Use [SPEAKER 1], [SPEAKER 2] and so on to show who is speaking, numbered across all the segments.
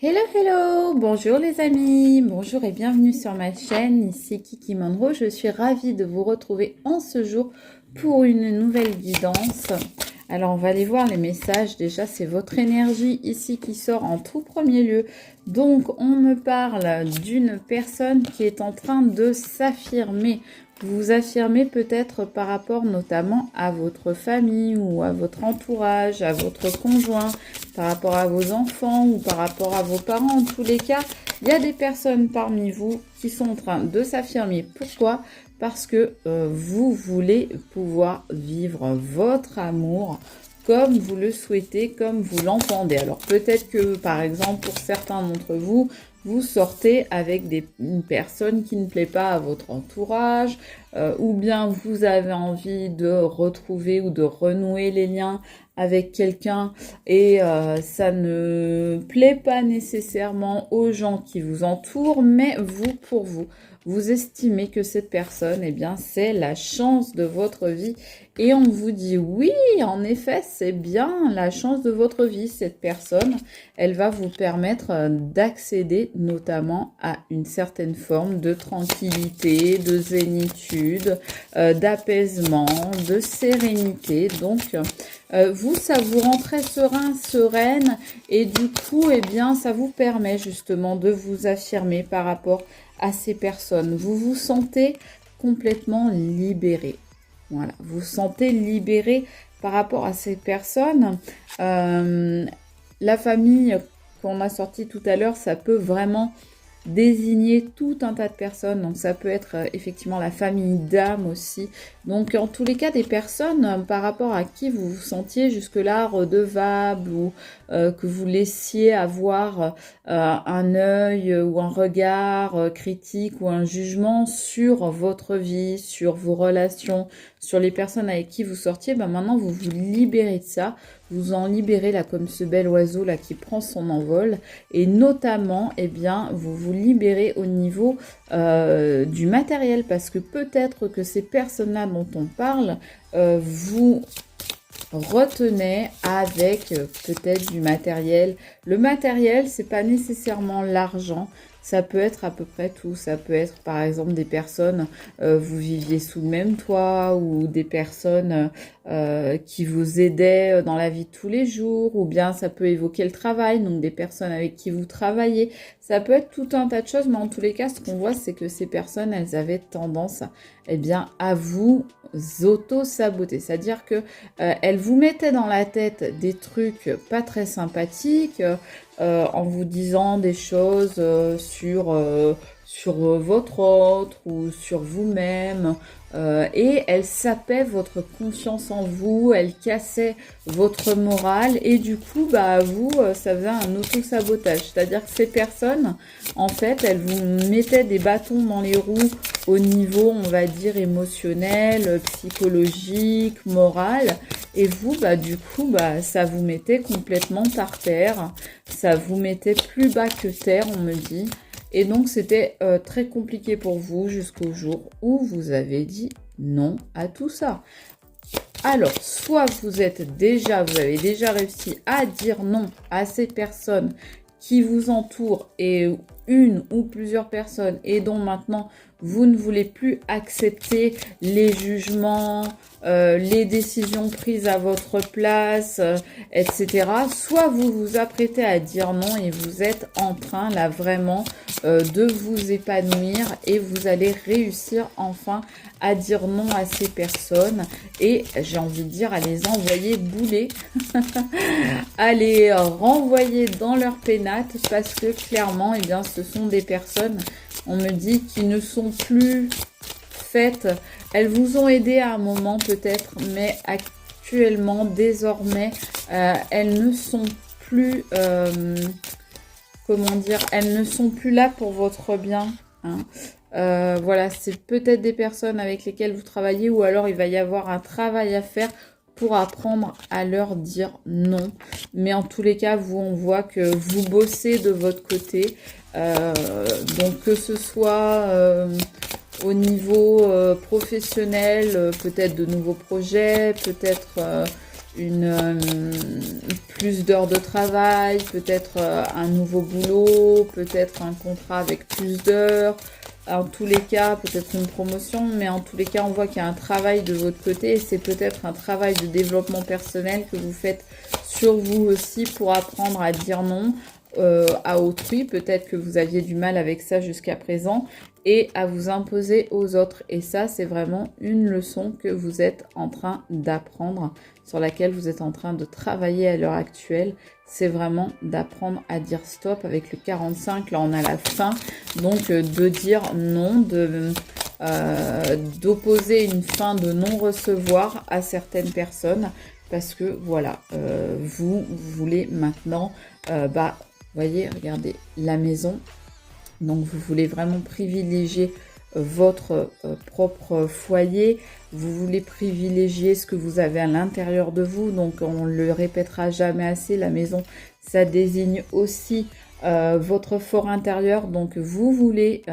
[SPEAKER 1] Hello, hello! Bonjour les amis, bonjour et bienvenue sur ma chaîne, ici Kiki Monroe. Je suis ravie de vous retrouver en ce jour pour une nouvelle guidance. Alors on va aller voir les messages. Déjà c'est votre énergie ici qui sort en tout premier lieu. Donc on me parle d'une personne qui est en train de s'affirmer. Vous vous affirmez peut-être par rapport notamment à votre famille ou à votre entourage, à votre conjoint, par rapport à vos enfants ou par rapport à vos parents. En tous les cas, il y a des personnes parmi vous qui sont en train de s'affirmer. Pourquoi ? Parce que vous voulez pouvoir vivre votre amour comme vous le souhaitez, comme vous l'entendez. Alors peut-être que par exemple pour certains d'entre vous, vous sortez avec une personne qui ne plaît pas à votre entourage, ou bien vous avez envie de retrouver ou de renouer les liens avec quelqu'un et ça ne plaît pas nécessairement aux gens qui vous entourent, mais vous, pour vous, vous estimez que cette personne, eh bien, c'est la chance de votre vie. Et on vous dit oui, en effet, c'est bien la chance de votre vie. Cette personne, elle va vous permettre d'accéder notamment à une certaine forme de tranquillité, de zénitude, d'apaisement, de sérénité. Donc, vous, ça vous rend très serein, sereine. Et du coup, eh bien, ça vous permet justement de vous affirmer par rapport à ces personnes. Vous vous sentez complètement libéré. Voilà, vous vous sentez libéré par rapport à ces personnes. La famille qu'on a sorti tout à l'heure, ça peut vraiment désigner tout un tas de personnes. Donc ça peut être effectivement la famille d'âme aussi. Donc en tous les cas des personnes par rapport à qui vous vous sentiez jusque-là redevable ou que vous laissiez avoir un œil ou un regard critique ou un jugement sur votre vie, sur vos relations, sur les personnes avec qui vous sortiez, ben maintenant vous vous libérez de ça, vous en libérez là comme ce bel oiseau là qui prend son envol et notamment eh bien vous vous libérez au niveau du matériel parce que peut-être que ces personnes-là dont on parle vous retenez avec peut-être du matériel. Le matériel, c'est pas nécessairement l'argent. Ça peut être à peu près tout. Ça peut être par exemple des personnes, vous viviez sous le même toit ou des personnes qui vous aidaient dans la vie de tous les jours ou bien ça peut évoquer le travail, donc des personnes avec qui vous travaillez. Ça peut être tout un tas de choses, mais en tous les cas, ce qu'on voit, c'est que ces personnes, elles avaient tendance eh bien, à vous auto-saboter. C'est-à-dire que elles vous mettaient dans la tête des trucs pas très sympathiques en vous disant des choses sur votre autre ou sur vous-même. Et elle sapait votre confiance en vous, elle cassait votre morale et du coup, bah vous, ça faisait un auto-sabotage. C'est-à-dire que ces personnes, en fait, elles vous mettaient des bâtons dans les roues au niveau, on va dire, émotionnel, psychologique, moral. Et vous, bah du coup, bah ça vous mettait complètement par terre, ça vous mettait plus bas que terre, on me dit. Et donc, c'était très compliqué pour vous jusqu'au jour où vous avez dit non à tout ça. Alors, soit vous avez déjà réussi à dire non à ces personnes qui vous entourent et une ou plusieurs personnes et dont maintenant vous ne voulez plus accepter les jugements, les décisions prises à votre place, etc. Soit vous vous apprêtez à dire non et vous êtes en train là vraiment de vous épanouir et vous allez réussir enfin à dire non à ces personnes et j'ai envie de dire à les envoyer bouler, à les renvoyer dans leur pénate parce que clairement, eh bien, ce sont des personnes, on me dit, qui ne sont plus faites. Elles vous ont aidé à un moment peut-être, mais actuellement, désormais, elles ne sont plus, comment dire, elles ne sont plus là pour votre bien, hein. Voilà, c'est peut-être des personnes avec lesquelles vous travaillez ou alors il va y avoir un travail à faire pour apprendre à leur dire non. Mais en tous les cas, vous, on voit que vous bossez de votre côté. Donc que ce soit au niveau professionnel, peut-être de nouveaux projets, peut-être plus d'heures de travail, peut-être un nouveau boulot, peut-être un contrat avec plus d'heures. En tous les cas, peut-être une promotion, mais en tous les cas, on voit qu'il y a un travail de votre côté et c'est peut-être un travail de développement personnel que vous faites sur vous aussi pour apprendre à dire non à autrui. Peut-être que vous aviez du mal avec ça jusqu'à présent et à vous imposer aux autres. Et ça, c'est vraiment une leçon que vous êtes en train d'apprendre, sur laquelle vous êtes en train de travailler à l'heure actuelle. C'est vraiment d'apprendre à dire stop. Avec le 45, là on a la fin, donc de dire non, d'opposer une fin de non-recevoir à certaines personnes, parce que voilà, vous voulez maintenant, voyez, regardez, la maison, donc vous voulez vraiment privilégier votre propre foyer, vous voulez privilégier ce que vous avez à l'intérieur de vous, donc on le répétera jamais assez, la maison ça désigne aussi votre fort intérieur, donc vous voulez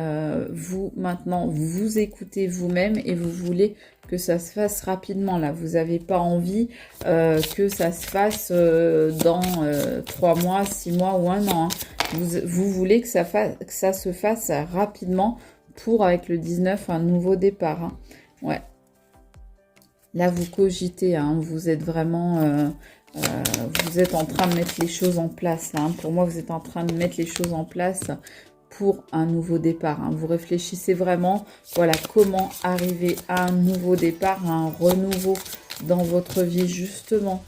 [SPEAKER 1] vous maintenant vous écouter vous-même et vous voulez que ça se fasse rapidement là, vous n'avez pas envie que ça se fasse dans 3 mois, 6 mois ou 1 an, hein. Vous voulez que ça se fasse rapidement pour, avec le 19, un nouveau départ, hein. Ouais. Là, vous cogitez, hein, vous êtes vraiment... vous êtes en train de mettre les choses en place, là, hein. Pour moi, vous êtes en train de mettre les choses en place pour un nouveau départ, hein. Vous réfléchissez vraiment, voilà, comment arriver à un nouveau départ, à un renouveau dans votre vie, justement,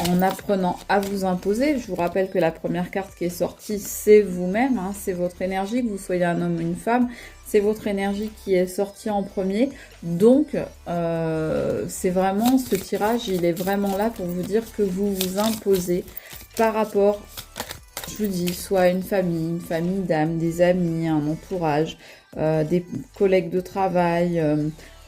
[SPEAKER 1] en apprenant à vous imposer. Je vous rappelle que la première carte qui est sortie, c'est vous-même, hein, c'est votre énergie, que vous soyez un homme ou une femme, c'est votre énergie qui est sortie en premier. Donc, c'est vraiment, ce tirage, il est vraiment là pour vous dire que vous vous imposez par rapport, je vous dis, soit une famille d'âmes, des amis, un entourage, des collègues de travail,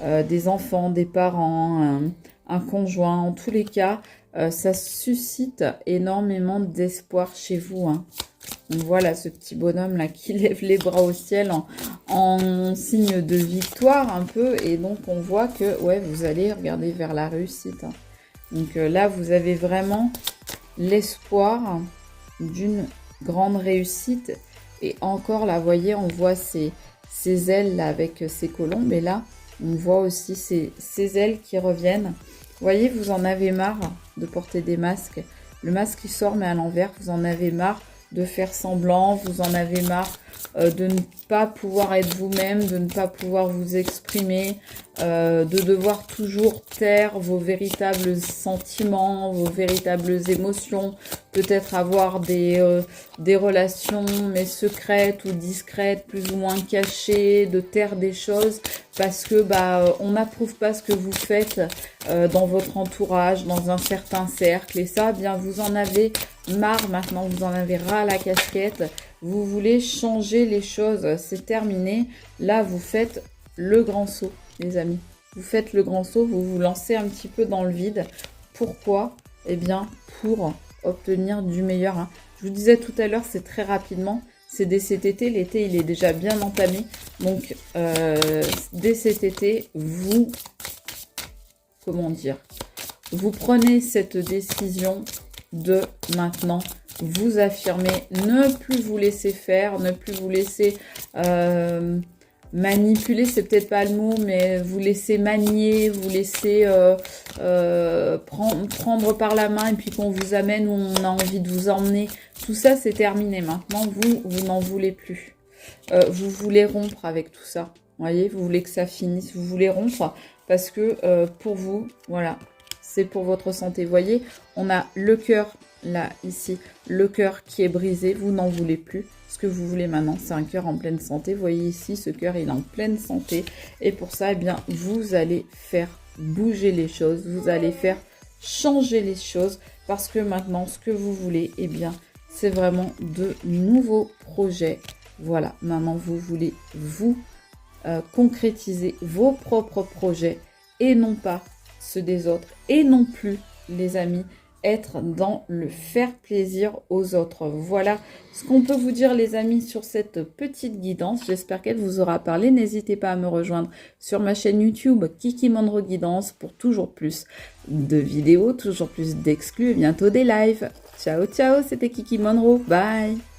[SPEAKER 1] des enfants, des parents, un conjoint. En tous les cas, ça suscite énormément d'espoir chez vous, hein. Donc voilà ce petit bonhomme là qui lève les bras au ciel en signe de victoire un peu. Et donc on voit que ouais, vous allez regarder vers la réussite, hein. Donc là vous avez vraiment l'espoir d'une grande réussite. Et encore là, vous voyez, on voit ces ailes là avec ces colombes. Et là on voit aussi ces ailes qui reviennent. Vous voyez, vous en avez marre de porter des masques. Le masque qui sort mais à l'envers, vous en avez marre de faire semblant, vous en avez marre de ne pas pouvoir être vous-même, de ne pas pouvoir vous exprimer, de devoir toujours taire vos véritables sentiments, vos véritables émotions, peut-être avoir des relations mais secrètes ou discrètes, plus ou moins cachées, de taire des choses parce que on n'approuve pas ce que vous faites dans votre entourage, dans un certain cercle, et ça, bien vous en avez marre maintenant, vous en avez ras à la casquette, vous voulez changer les choses, c'est terminé. Là, vous faites le grand saut, les amis. Vous faites le grand saut, vous vous lancez un petit peu dans le vide. Pourquoi? Eh bien, pour obtenir du meilleur, hein. Je vous disais tout à l'heure, c'est très rapidement, c'est dès cet été. L'été, il est déjà bien entamé. Donc, dès cet été, vous... Comment dire? Vous prenez cette décision de maintenant vous affirmer, ne plus vous laisser faire, ne plus vous laisser manipuler, c'est peut-être pas le mot, mais vous laisser manier, vous laisser prendre par la main et puis qu'on vous amène où on a envie de vous emmener. Tout ça, c'est terminé. Maintenant, vous n'en voulez plus. Vous voulez rompre avec tout ça. Vous voyez, vous voulez que ça finisse, vous voulez rompre parce que pour vous, voilà, c'est pour votre santé. Vous voyez, on a le cœur, là, ici, le cœur qui est brisé, vous n'en voulez plus. Ce que vous voulez maintenant, c'est un cœur en pleine santé. Vous voyez ici, ce cœur, il est en pleine santé. Et pour ça, eh bien, vous allez faire bouger les choses, vous allez faire changer les choses parce que maintenant, ce que vous voulez, eh bien, c'est vraiment de nouveaux projets. Voilà, maintenant, vous voulez vous concrétiser vos propres projets et non pas ceux des autres et non plus, les amis, être dans le faire plaisir aux autres. Voilà ce qu'on peut vous dire les amis sur cette petite guidance. J'espère qu'elle vous aura parlé. N'hésitez pas à me rejoindre sur ma chaîne YouTube Kiki Monroe Guidance pour toujours plus de vidéos, toujours plus d'exclus et bientôt des lives. Ciao ciao, c'était Kiki Monroe. Bye.